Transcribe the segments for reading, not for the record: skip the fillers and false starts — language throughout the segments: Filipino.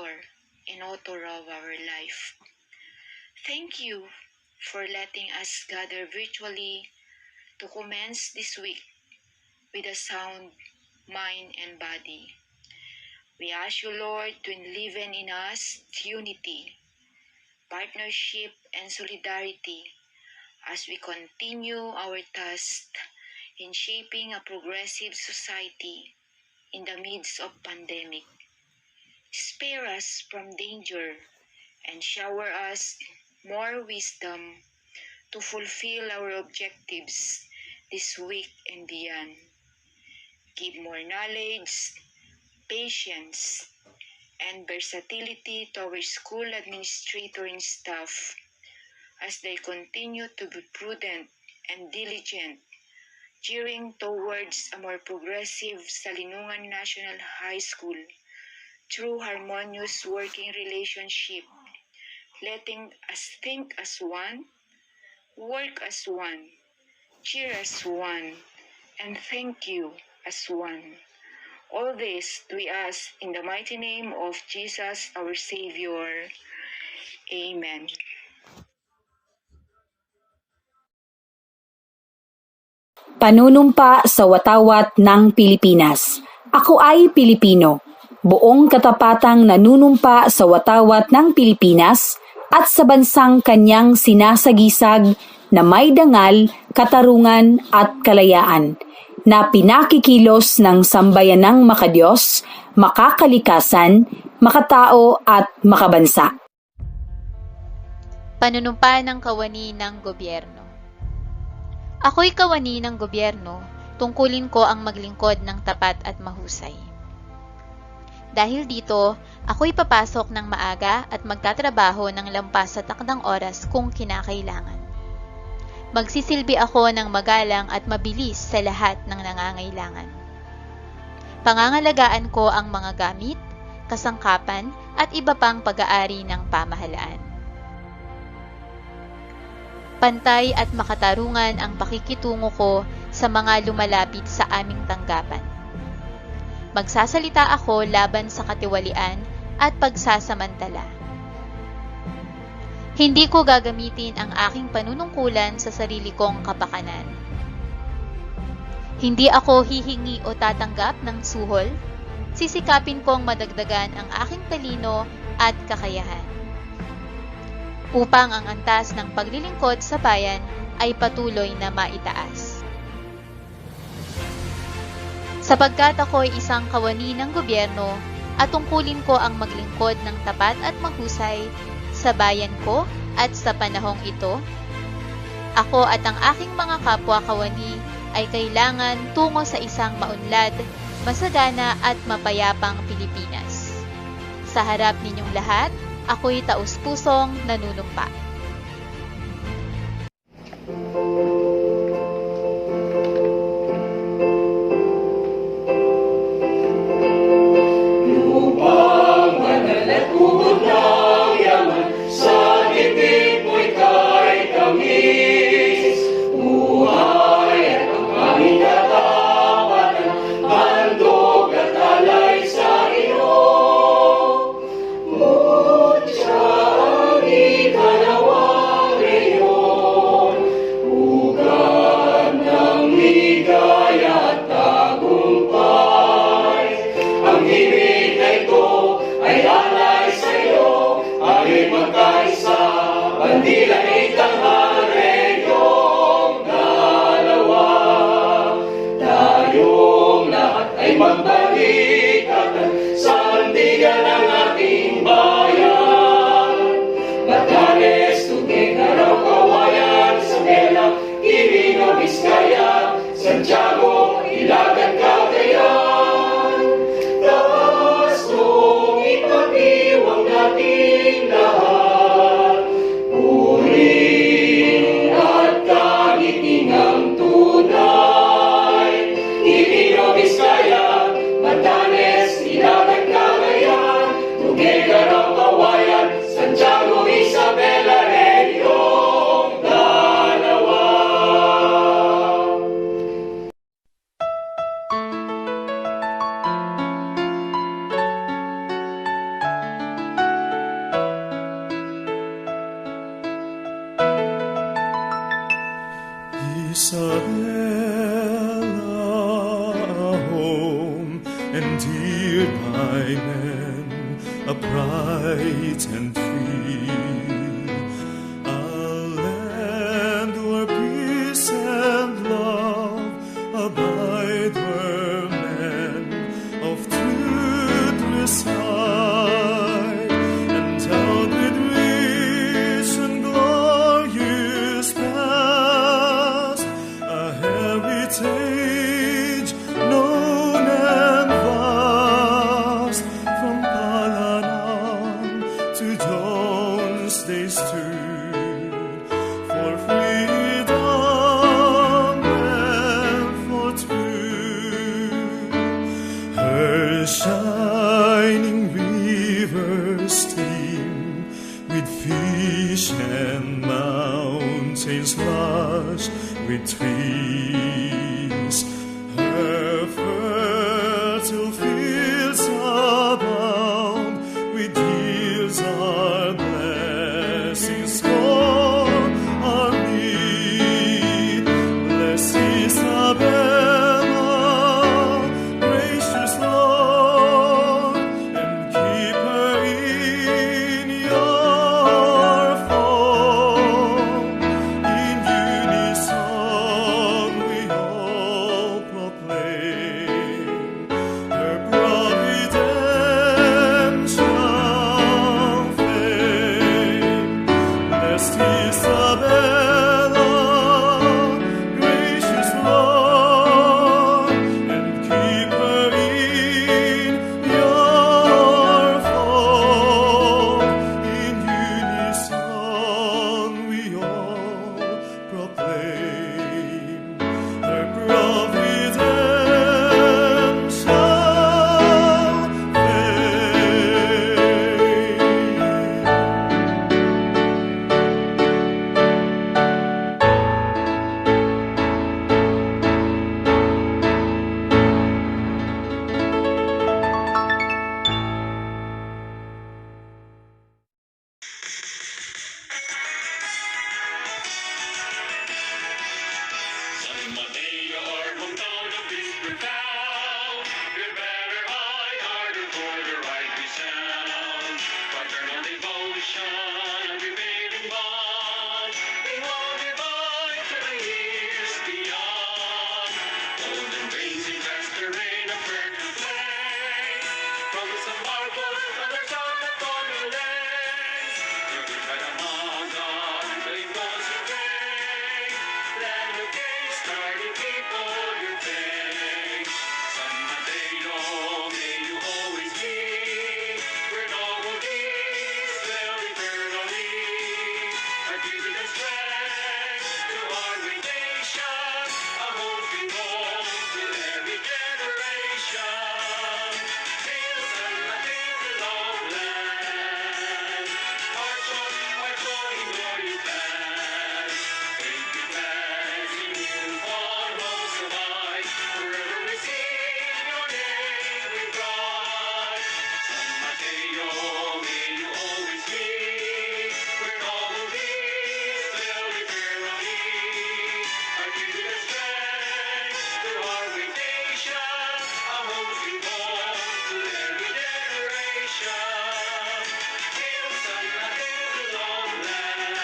creator and author of our life. Thank you for letting us gather virtually to commence this week with a sound mind and body. We ask you, Lord, to enliven in us unity, partnership, and solidarity as we continue our task in shaping a progressive society in the midst of pandemic. Spare us from danger and shower us more wisdom to fulfill our objectives this week and beyond. Give more knowledge, patience, and versatility to our school administrator and staff as they continue to be prudent and diligent gearing towards a more progressive Salinungan National High School through harmonious working relationship, letting us think as one, work as one, cheer as one, and thank you as one. All this we ask in the mighty name of Jesus our Savior. Amen. Panunumpa sa watawat ng Pilipinas. Ako ay Pilipino. Buong katapatang nanunumpa sa watawat ng Pilipinas at sa bansang kanyang sinasagisag na may dangal, katarungan at kalayaan na pinakikilos ng sambayanang makadiyos, makakalikasan, makatao at makabansa. Panunumpa ng kawani ng gobyerno. Ako'y kawani ng gobyerno, tungkulin ko ang maglingkod ng tapat at mahusay. Dahil dito, ako'y papasok ng maaga at magtatrabaho ng lampas sa takdang oras kung kinakailangan. Magsisilbi ako ng magalang at mabilis sa lahat ng nangangailangan. Pangangalagaan ko ang mga gamit, kasangkapan at iba pang pag-aari ng pamahalaan. Pantay at makatarungan ang pakikitungo ko sa mga lumalapit sa aming tanggapan. Magsasalita ako laban sa katiwalian at pagsasamantala. Hindi ko gagamitin ang aking panunungkulan sa sarili kong kapakanan. Hindi ako hihingi o tatanggap ng suhol. Sisikapin kong madagdagan ang aking talino at kakayahan upang ang antas ng paglilingkod sa bayan ay patuloy na maitaas. Sapagkat ako'y isang kawani ng gobyerno at tungkulin ko ang maglingkod ng tapat at mahusay sa bayan ko at sa panahong ito, ako at ang aking mga kapwa kawani ay kailangan tungo sa isang maunlad, masagana at mapayapang Pilipinas. Sa harap ninyong lahat, ako'y taus-pusong nanunumpa. Santiago, Ilagan, Cagayan, taas nung ipag-iwang nating lahat, puri at kagitingang tunay, Iloilo, Vizcaya, Batanes, Ilagan, Cagayan, Tuguegarao, Kawayan, Santiago, Isabela, Reyong dalawa. Isabella, a home endeared by men, a bright and free, a land where peace and love abide, where men of truth reside, endowed with rich and glorious past, a heritage known and vast, from Palanan to Jones they stood for freedom and for truth. Her shining rivers stream with fish and mountains lush with trees. Her fertile fields abound with yields our blessings for our need. Bless Isabella, gracious Lord, and keep her in your fold. In unison we all proclaim her providential fame. Blessed Isabella, gracious Lord, and keep her in your fold. In unison we all proclaim her providential San Mateo, our hometown of this town, we're better high, harder for the right we sound. Fraternal devotion, unrevealing bond, we hold divine to the years beyond. Golden rains invest the rain of fertile plains, from San Marcos to the San Antonio lands. You're good by the Magan, the Limos and Bay, land of gay, starting people your faith. San Mateo, may you always be where noble deeds dwell eternally. A giving the strength to our great nation, a hope we hold to every generation. Hail San Mateo, lowland, march on, in glorious band. Faith we bless in you, for most of life, forever we sing your name with pride. San Mateo, may you always be where noble deeds dwell eternally. A giving the strength to our great nation, a hope we hold to every generation. Hail San Mateo, lowland,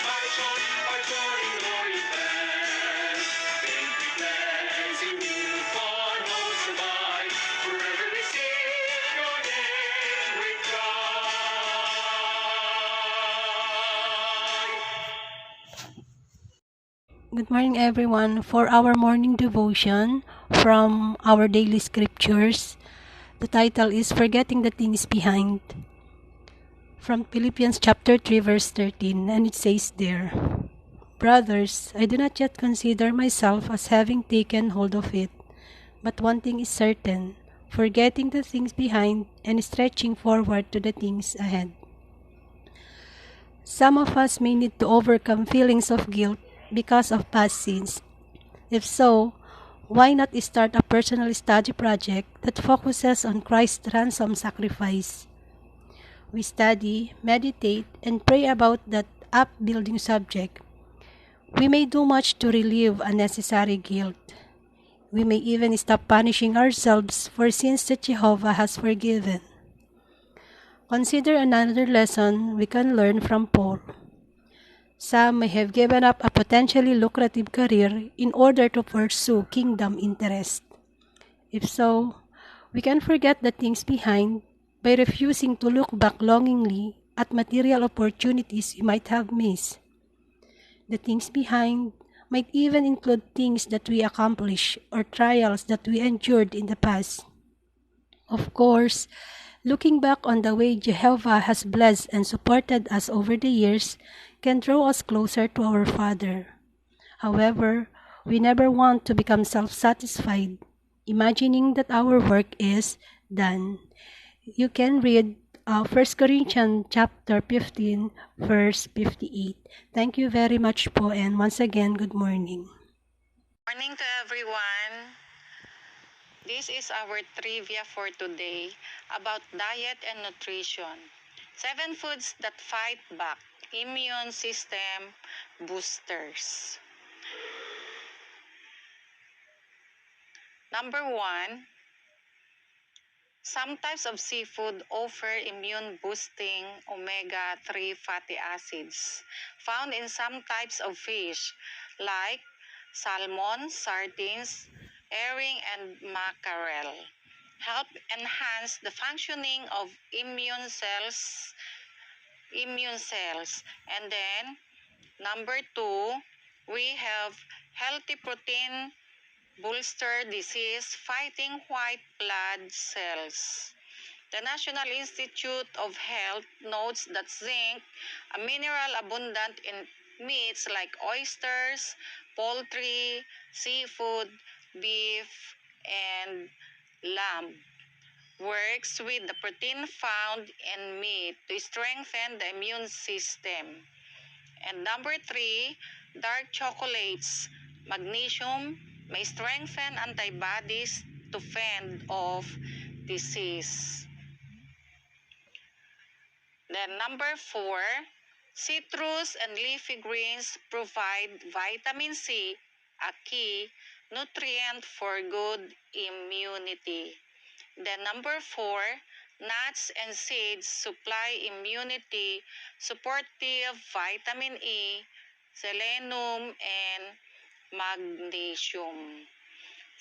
march on, in glorious band. Faith we bless in you, for most of life, forever we sing your name with pride. Good morning, everyone. For our morning devotion from our daily scriptures, the title is Forgetting the Things Behind, from Philippians chapter 3, verse 13, and it says there, Brothers, I do not yet consider myself as having taken hold of it, but one thing is certain, forgetting the things behind and stretching forward to the things ahead. Some of us may need to overcome feelings of guilt because of past sins. If so, why not start a personal study project that focuses on Christ's ransom sacrifice? We study, meditate, and pray about that upbuilding subject. We may do much to relieve unnecessary guilt. We may even stop punishing ourselves for sins that Jehovah has forgiven. Consider another lesson we can learn from Paul. Some may have given up a potentially lucrative career in order to pursue kingdom interest. If so, we can forget the things behind by refusing to look back longingly at material opportunities we might have missed. The things behind might even include things that we accomplished or trials that we endured in the past. Of course, looking back on the way Jehovah has blessed and supported us over the years can draw us closer to our Father. However, we never want to become self-satisfied, imagining that our work is done. You can read 1 Corinthians chapter 15, verse 58. Thank you very much po, and once again, good morning. Morning to everyone. This is our trivia for today about diet and nutrition. 7 foods that fight back immune system boosters. Number 1, some types of seafood offer immune-boosting omega-3 fatty acids found in some types of fish like salmon, sardines, herring, and mackerel. Help enhance the functioning of immune cells. And then, number 2, we have healthy protein bolster disease-fighting white blood cells. The National Institute of Health notes that zinc, a mineral abundant in meats like oysters, poultry, seafood, beef, and lamb, works with the protein found in meat to strengthen the immune system. And number 3, dark chocolates, magnesium, may strengthen antibodies to fend off disease. Then number 4, citrus and leafy greens provide vitamin C, a key nutrient for good immunity. Then number 4, nuts and seeds supply immunity, supportive vitamin E, selenium, and magnesium.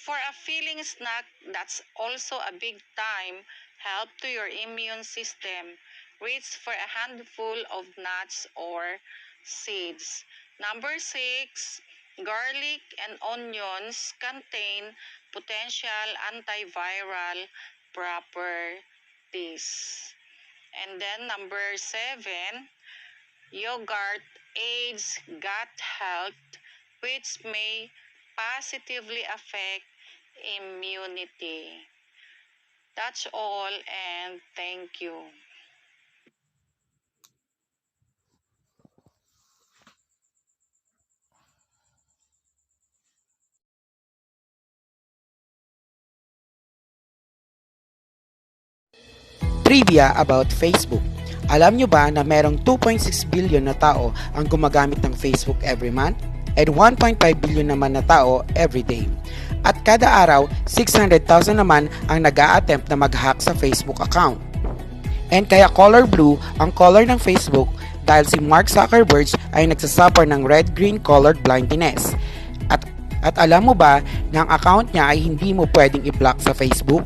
For a filling snack that's also a big time help to your immune system, reach for a handful of nuts or seeds. Number 6, garlic and onions contain potential antiviral properties. And then number 7, yogurt aids gut health, which may positively affect immunity. That's all, and thank you. Trivia about Facebook. Alam nyo ba na merong 2.6 billion na tao ang gumagamit ng Facebook every month? And 1.5 billion naman na tao every day. At kada araw, 600,000 naman ang nag-a-attempt na mag-hack sa Facebook account. And kaya color blue ang color ng Facebook dahil si Mark Zuckerberg ay nagsasuffer ng red-green colored blindness. At alam mo ba na ang account niya ay hindi mo pwedeng i-block sa Facebook?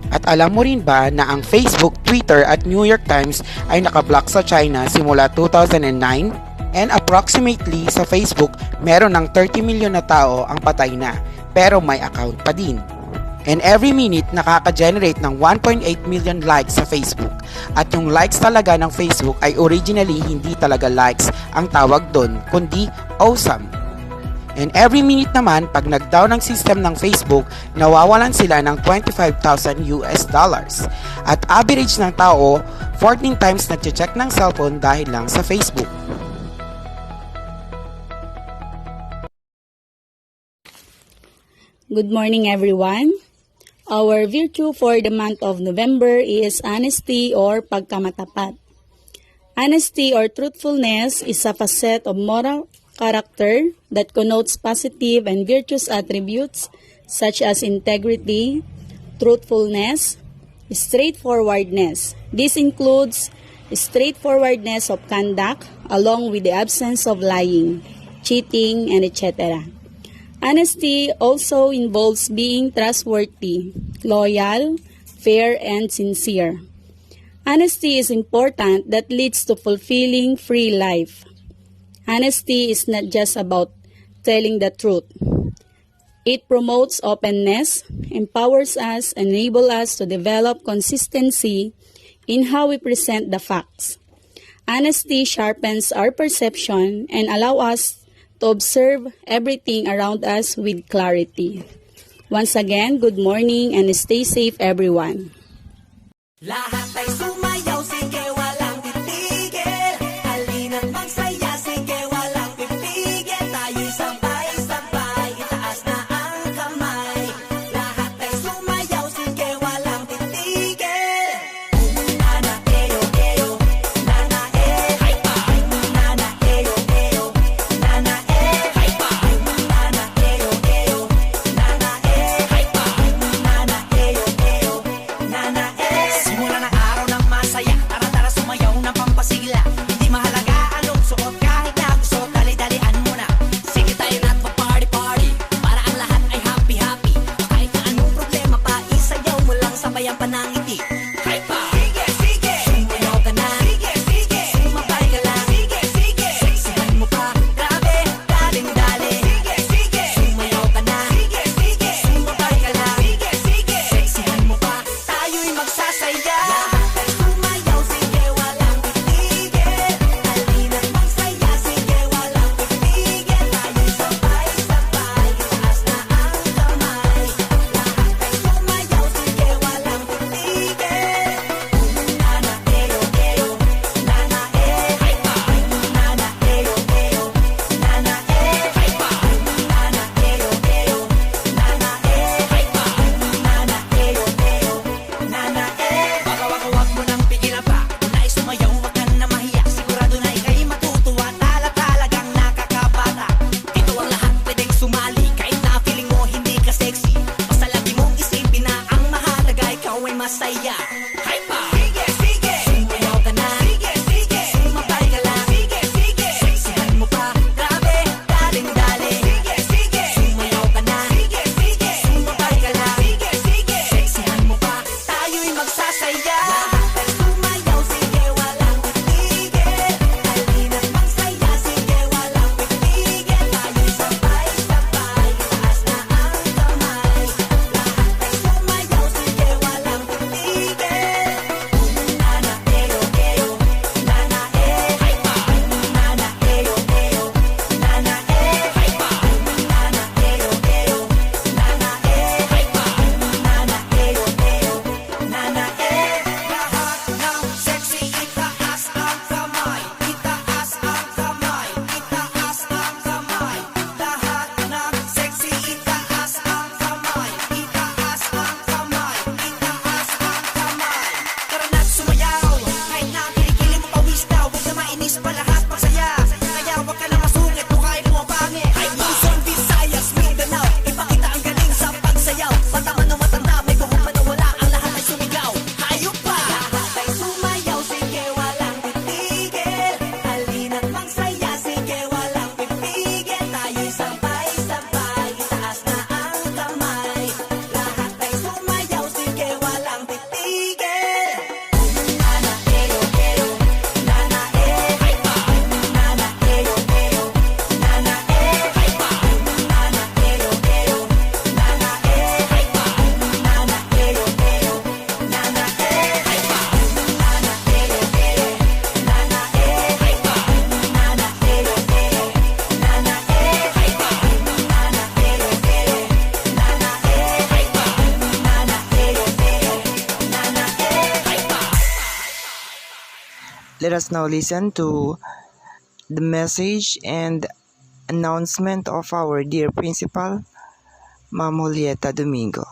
At alam mo rin ba na ang Facebook, Twitter at New York Times ay nakablock sa China simula 2009? And approximately sa Facebook, meron ng 30 million na tao ang patay na, pero may account pa din. And every minute, nakaka-generate ng 1.8 million likes sa Facebook. At yung likes talaga ng Facebook ay originally hindi talaga likes ang tawag doon, kundi awesome. And every minute naman, pag nag-down ang system ng Facebook, nawawalan sila ng $25,000 US. At average ng tao, 14 times nag-check ng cellphone dahil lang sa Facebook. Good morning, everyone. Our virtue for the month of November is honesty or pagkamatapat. Honesty or truthfulness is a facet of moral character that connotes positive and virtuous attributes such as integrity, truthfulness, straightforwardness. This includes straightforwardness of conduct along with the absence of lying, cheating, and etc. Honesty also involves being trustworthy, loyal, fair, and sincere. Honesty is important that leads to fulfilling free life. Honesty is not just about telling the truth. It promotes openness, empowers us, and enables us to develop consistency in how we present the facts. Honesty sharpens our perception and allows us to observe everything around us with clarity. Once again, good morning and stay safe everyone. Lahat ay sumayaw, sige walang titigil. Halina't magsaya, sige walang pipigil. Tayo'y sabay-sabay, itaas na ang kamay. Lahat ay sumayaw, sige walang titigil. Nana eyo eyo, nana hay pa. Nana eyo eyo, nana hay pa. Nana eyo eyo, nana hay pa. Nana eyo eyo, nana simula ng araw ng masaya, tara-tara sumayaw ng pampasigla. Hindi mahalaga anong suot, kahit na gusto, dali-dalian mo na. Sige tayo na't mag-party-party, para ang lahat ay happy-happy. Kahit na anong problema pa, isayaw mo lang, sabayan pa ng ngiti. Hype pa! Sige, sige! Sumayaw ka na. Sige, sige! Sumabay ka lang. Sige, sige! Sexihan mo pa. Grabe, daling-dali. Sige, sige! Sumayaw ka na. Sige, sige! Sumabay ka lang. Sige, sige! Sexihan mo pa. Tayo'y magsasaya. Lahat ay sumayaw, sige walang titigil. Halina't magsaya, sige walang titigil. Tayo'y sabay-sabay, itaas na ang kamay. Lahat ay sumayaw, sige walang titigil. Nana eyo eyo, nana hay pa. Nana eyo eyo, nana hay pa. Nana eyo eyo, nana hay pa. Nana eyo eyo, nana baka wag mo nang pigilan pa. Kung nais sumayaw, wag ka na mahiya. Sigurado na ika'y matutuwa. Talagang nakakabata. Ito ang lahat pwedeng sumali. Kahit na feeling mo hindi ka sexy, basta lagi mong isipin na ang mahalaga ikaw ay masaya. Hype pa! Sige, sige! Sumayaw ka na. Sige, sige! Sumabay ka lang. Sige, sige! Sexihan mo pa. Grabe, daling-dali. Sige, sige! Sumayaw ka na. Sige, sige! Sumabay ka lang. Sige, sige! Sexihan mo pa. Tayo'y magsasaya. Lahat ay sumayaw, sige walang titigil. Halina't magsaya, sige walang pipigil. Tayo'y sabay-sabay, itaas na ang kamay. Lahat ay sumayaw, sige walang titigil. Nana eyo eyo, nana hay pa. Nana eyo eyo, nana hay pa. Nana eyo eyo, nana hay pa. Nana eyo eyo, nana lahat ng sexy, itaas ang kamay. Itaas ang kamay. Itaas ang kamay. Lahat ng sexy, itaas ang kamay. Itaas ang kamay. Itaas ang kamay. Tara na't sumayaw, kahit na kilikili mo pawis daw. Huwag na mainis pa, lahat magsaya. Kaya huwag ka na masungit, mukha ay bumabangit. Luzon, Visayas, Mindanao, ipakita ang galing sa pagsayaw. Matama na matanda, may buhok man na wala, ang lahat ay sumigaw. Hayop pa! Lahat ay sumayaw, sige walang titigil. Halina't magsaya, sige walang pipigil. Tayo'y sabay-sabay, itaas na ang kamay. Lahat ay sumayaw, sige walang titigil. Nana eyo eyo, nana hay pa. Nana eyo eyo, nana hay pa. Nana eyo eyo, nana hay pa. Nana eyo eyo, nana hay pa. Nana eyo eyo, nana hay pa. Nana eyo eyo, nana hay pa. Nana eyo eyo, nana hay pa. Nana eyo eyo, nana hay pa. Let us now listen to the message and announcement of our dear principal, Ma'am Julieta Domingo.